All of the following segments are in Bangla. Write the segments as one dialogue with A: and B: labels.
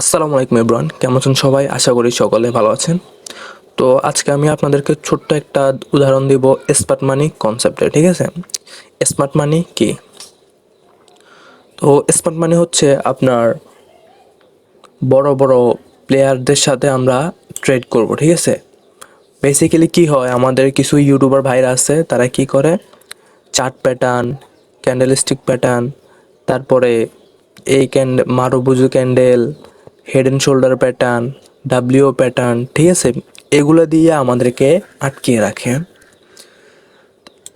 A: আসসালামু আলাইকুম এভরিওয়ান, কেমন আছেন সবাই? আশা করি সকলে ভালো আছেন। তো আজকে আমি আপনাদেরকে ছোট্ট একটা উদাহরণ দিব স্মার্ট মানি কনসেপ্টে। ঠিক আছে, স্মার্ট মানি কি? তো স্মার্ট মানি হচ্ছে আপনার বড় বড় প্লেয়ারদের সাথে আমরা ট্রেড করব। ঠিক আছে, বেসিক্যালি কি হয়, আমাদের কিছু ইউটিউবার ভাইরা আছে, তারা কি করে চার্ট প্যাটার্ন, ক্যান্ডেলস্টিক প্যাটার্ন, তারপরে এই মারুবুজু candle, head and shoulder pattern, W pattern, ঠিক আছে, এগুলো দিয়ে আমাদেরকে আটকিয়ে রাখে।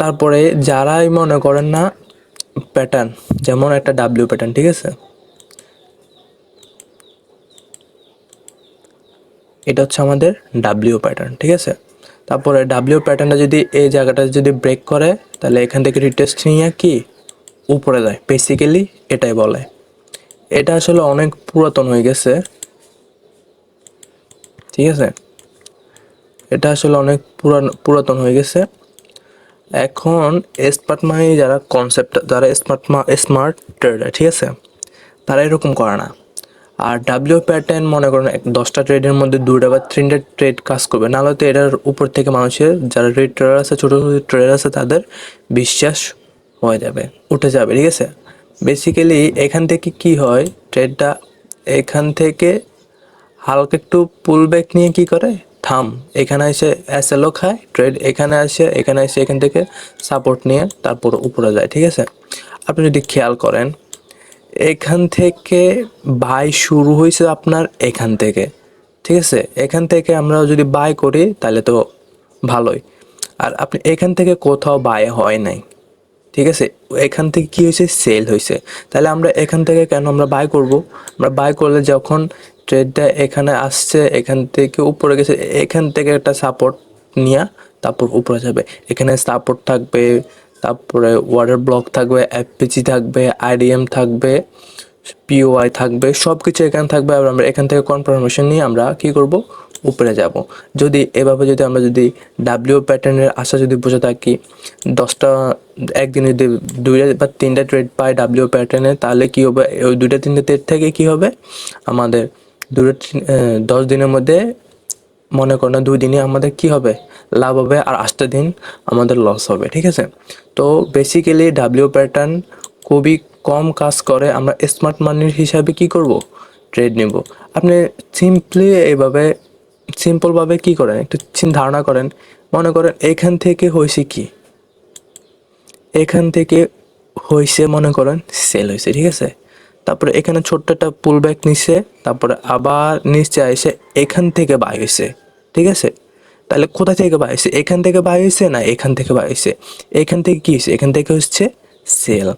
A: তারপরে যারাই মনে করেন না প্যাটার্ন, যেমন একটা ডাব্লিউ প্যাটার্ন, ঠিক আছে, এটা হচ্ছে আমাদের ডাব্লিউ প্যাটার্ন। ঠিক আছে, তারপরে ডাব্লিউ প্যাটার্নটা যদি এই জায়গাটা যদি ব্রেক করে, তাহলে এখান থেকে রিটেস্ট নিয়ে কি উপরে যায়, বেসিক্যালি এটাই বলে। এটা আসলে অনেক পুরাতন হয়ে গেছে। ঠিক আছে, এটা আসলে অনেক পুরাতন হয়ে গেছে। এখন স্মার্ট মানি যারা কনসেপ্ট, যারা স্মার্ট ট্রেডার, ঠিক আছে, তারা এরকম করে না। আর ডাব্লিউ প্যাটার্ন মনে করেন 10টা ট্রেডের মধ্যে 2টা বা 3টা ট্রেড কাজ করবে, নাহলে তো এটার উপর থেকে মানুষের যারা ট্রেডার আছে, ছোটো ছোটো ট্রেডার আছে, তাদের বিশ্বাস হয়ে যাবে, উঠে যাবে। ঠিক আছে, বেসিক্যালি এখান থেকে কি হয়, ট্রেডটা এখান থেকে হালকা একটু পুল ব্যাক নিয়ে কি করে, থাম, এখানে এসে এসএলও খায় ট্রেড, এখানে এসে এখান থেকে সাপোর্ট নিয়ে তারপর উপরে যায়। ঠিক আছে, আপনি যদি খেয়াল করেন, এখান থেকে বাই শুরু হয়েছে আপনার এখান থেকে। ঠিক আছে, এখান থেকে আমরা যদি বাই করি তাহলে তো ভালোই। আর আপনি এখান থেকে কোথাও বাই হয় নাই। ঠিক আছে, এখান থেকে কি হয়েছে, সেল হয়েছে। তাহলে আমরা এখান থেকে কেন আমরা বাই করব? আমরা বাই করলে যখন ট্রেডটা এখানে আসছে, এখান থেকে উপরে গেছে, এখান থেকে একটা সাপোর্ট নিয়ে তারপর উপরে যাবে। এখানে সাপোর্ট থাকবে, তারপরে ওয়াটার ব্লক থাকবে, এফপিজি থাকবে, আইডিএম থাকবে, পিওআই থাকবে, সব কিছু এখানে থাকবে। আর আমরা এখান থেকে কনফার্মেশন নিয়ে আমরা কি করব, উপরে যাব। যদি এভাবে যদি আমরা যদি ডাব্লিউ প্যাটার্নের আশা যদি বসে থাকি, 10টা একদিনে যদি 2টা বা 3টা ট্রেড পাই ডাব্লিউ প্যাটার্নে, তাহলে কি হবে, ওই 2টা 3টা ট্রেড থেকে কি হবে, আমাদের 10 দিনের মধ্যে মনে করেন না 2 দিনে আমাদের কি হবে, লাভ হবে, আর 8টা দিন আমাদের লস হবে। ঠিক আছে, তো বেসিক্যালি ডাব্লিউ প্যাটার্ন খুবই কম কাজ করে। আমরা স্মার্ট মানির হিসাবে কি করব, ট্রেড নেব। আপনি এইভাবে সিম্পলভাবে কি করেন, একটু ধারণা করেন। মনে করেন এখান থেকে হয়েছে কি, এখান থেকে হয়েছে মনে করেন সেল হয়েছে। ঠিক আছে, তারপরে এখানে ছোট্ট একটা পুল ব্যাক নিচ্ছে, তারপরে আবার নিচে এসে এখান থেকে বাই হয়েছে। ঠিক আছে, তাহলে কোথা থেকে বাই হয়েছে, এখান থেকে বাই হয়েছে না এখান থেকে বাই হয়েছে? এখান থেকে কি হয়েছে, এখান থেকে হচ্ছে সেল।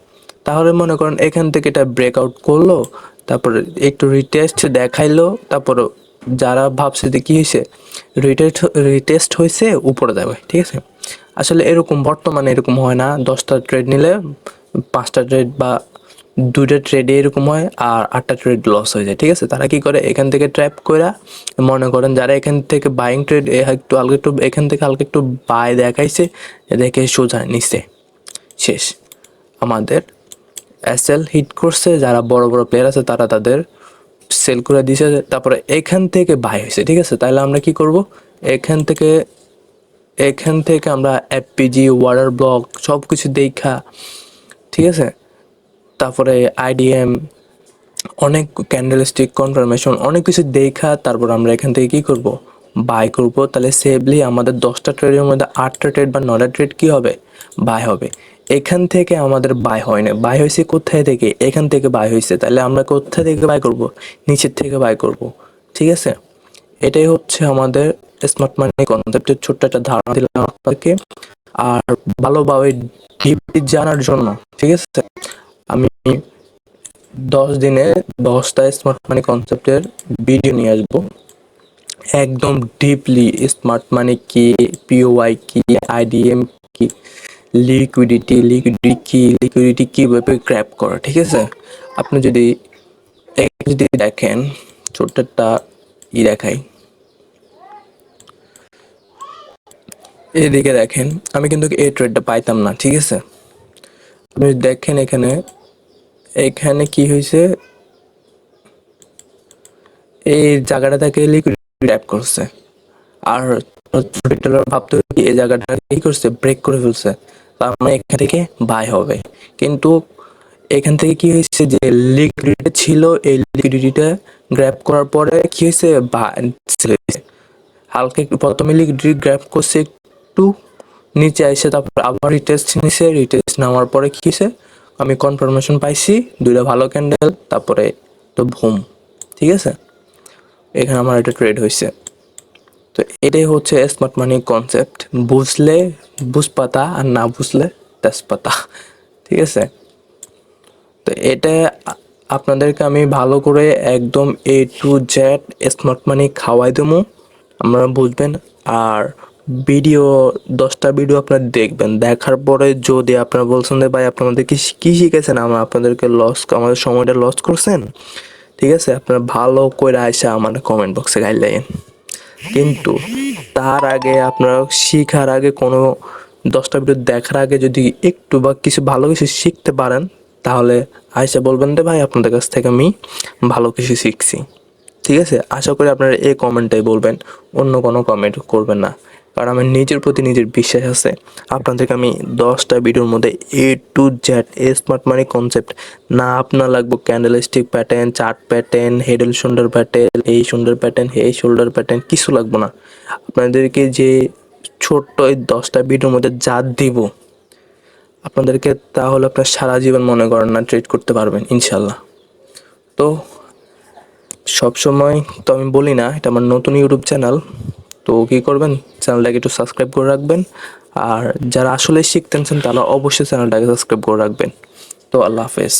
A: তাহলে মনে করেন এখান থেকে এটা ব্রেকআউট করলো, তারপরে একটু রিটেস্ট দেখাইলো, তারপরে যারা ভাবছে যে কী হয়েছে, রিটেস্ট হয়েছে, উপরে যাবে। ঠিক আছে, আসলে এরকম বর্তমানে এরকম হয় না। 10টা ট্রেড নিলে 5টা ট্রেড বা 2টা ট্রেডে এরকম হয়, আর 8টা ট্রেড লস হয়ে যায়। ঠিক আছে, তারা কি করে, এখান থেকে ট্র্যাপ করে, মনে করেন যারা এখান থেকে বাইং ট্রেড একটু হালকা একটু এখান থেকে হালকা একটু বাই দেখাইছে, দেখে সোজা নিচে শেষ। আমাদের এসএল হিট করছে, যারা বড় বড় প্লেয়ার আছে তারা তাদের সেল করে দিয়েছে, তারপরে এখান থেকে বাই হয়েছে। ঠিক আছে, তাহলে আমরা কি করব, এখান থেকে আমরা এফপিজি, ওয়াটার ব্লক সব কিছু দেখা, ঠিক আছে, তারপরে আইডিএম, অনেক ক্যান্ডেলস্টিক কনফার্মেশন, অনেক কিছু দেখা, তারপর আমরা এখান থেকে কি করব, বাই করব। তাহলে সেভলি আমাদের 10টা ট্রেডের মধ্যে 8টা ট্রেড বা 9টা ট্রেড কি হবে, বাই হবে। এখান থেকে আমাদের বাই হয় না, বাই হয়েছে কোথায় থেকে, এখান থেকে বাই হয়েছে। তাহলে আমরা কোথায় থেকে বাই করব, নিচের থেকে বাই করব। ঠিক আছে, এটাই হচ্ছে আমাদের স্মার্ট মানি কনসেপ্টের ছোট্ট একটা ধারণা দিলাম আপনাকে। আর ভালোভাবে ডিপলি জানার জন্য, ঠিক আছে, আমি 10 দিনে 10টা স্মার্ট মানি কনসেপ্টের ভিডিও নিয়ে আসবো, একদম ডিপলি। স্মার্ট মানি কি, পিওআই কি, আইডিএম কি, লিকুইডিটি কিভাবে ক্র্যাপ করা। ঠিক আছে, আপনি যদি দেখেন, ছোট্ট একটা দেখাই, এদিকে দেখেন, আমি কিন্তু এই ট্রেডটা পাইতাম না। ঠিক আছে, আপনি দেখেন এখানে, এখানে কি হয়েছে, এই জায়গাটা থেকে লিকুইড ট্যাপ করছে। আর রিটেলার ভাবতে কি এই জায়গাটা কি করছে, ব্রেক করে ফেলছে, তার মানে এখান থেকে বাই হবে। কিন্তু এখান থেকে কি হয়েছে, যে লিকুইডিটি ছিল এই লিকুইডিটিটা গ্র্যাব করার পরে কি হয়েছে, হালকা একটু প্রথমে লিকুইডিটি গ্র্যাব করছে, একটু নিচে আইসে তারপর আবার রিটেস্ট নিছে, রিটেস্ট নেওয়ার পরে কি হয়েছে, আমি কনফার্মেশন পাইছি, দুইটা ভালো ক্যান্ডেল, তারপরে তো ভুম, ঠিক আছে, এখানে আমার এটা ট্রেড হয়েছে। তো এটাই হচ্ছে স্মার্ট মানি কনসেপ্ট, বুঝলে বুঝপাতা আর না বুঝলে তেজপাতা, ঠিক আছে। তো এটা আপনাদেরকে আমি ভালো করে একদম A to Z স্মার্ট মানি খাওয়াই দেবো, আপনারা বুঝবেন। আর ভিডিও 10টা ভিডিও আপনারা দেখবেন, দেখার পরে যদি আপনারা বলছেন যে ভাই আপনাদের কি শিখেছেন, আমরা আপনাদেরকে আমাদের সময়টা লস করছেন, ঠিক আছে, আপনারা ভালো করে আইসা আমার কমেন্ট বক্সে গাইলেন। কিন্তু তার আগে আপনারা শিখার আগে কোনো 10টা ভিডিও দেখার আগে যদি একটু বা কিছু ভালো কিছু শিখতে পারেন, তাহলে আইসা বলবেন যে ভাই আপনাদের কাছ থেকে আমি ভালো কিছু শিখছি, ঠিক আছে। আশা করি আপনারা এই কমেন্টটাই বলবেন, অন্য কোনো কমেন্ট করবেন না, কারণ আমার নিজের প্রতি নিজের বিশ্বাস আছে। আপনাদেরকে আমি 10টা ভিডিওর মধ্যে A to Z smart money concept, না আপনার লাগবে candlestick pattern, chart pattern, head and shoulder pattern, এই শোল্ডার প্যাটার্ন, এই শোল্ডার প্যাটার্ন, কিছু লাগবে না। আপনাদেরকে যে ছোট্ট এই 10টা ভিডিওর মধ্যে যা দিব আপনাদেরকে, তাহলে আপনার সারা জীবন মনে করেন না ট্রেড করতে পারবেন ইনশাল্লাহ। তো সবসময় তো আমি বলি না, এটা আমার নতুন ইউটিউব চ্যানেল, তো কী করবেন, চ্যানেলটাকে একটু সাবস্ক্রাইব করে রাখবেন। আর যারা আসলে শিখতেছেন তারা অবশ্যই চ্যানেলটাকে সাবস্ক্রাইব করে রাখবেন। তো আল্লাহ হাফেজ।